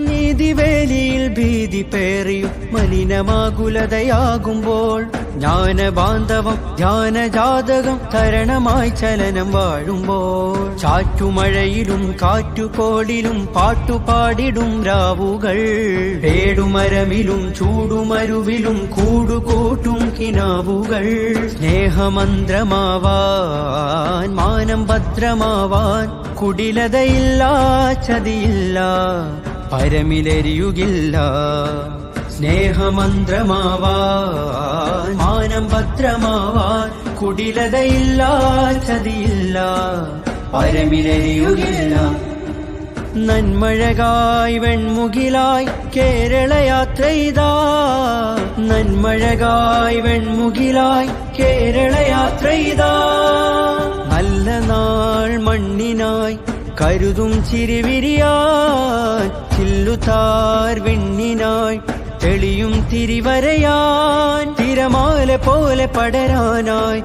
നീതിവേലിയിൽ ഭീതി പേറിയും മലിനമാകുലതയാകുമ്പോൾ ജ്ഞാനബാന്ധവം ധ്യാനജാതകം തരണമായി ചലനം വാഴുമ്പോൾ ചാറ്റുമഴയിലും കാറ്റുകോളിലും പാട്ടുപാടിടും രാവുകൾ പേടുമരമിലും ചൂടുമരുവിലും കൂടുകൂട്ടും കിനാവുകൾ സ്നേഹമന്ത്രമാവാൻ മാനം ഭദ്രമാവാൻ കുടിലതയില്ല ചതിയില്ല പരമിലെരിയുകില്ല സ്നേഹമന്ത്രമാവാൻ മാനം ഭദ്രമാവാൻ കുടിലതയില്ല ചതിയില്ല പരമിലെരിയുകില്ല നന്മഴകായി വെൺമുകിലായി കേരളയാത്രയിതാ നന്മഴകായി വെൺമുകിലായി കേരളയാത്രയിതാ നല്ല നാൾ മണ്ണിനായി കരുതും ചിരിവിരിയാൻ ചില്ലുതാർ വെണ്ണിനായി തെളിയും തിരിവരയാൻ തിരമാല പോലെ പടരാനായി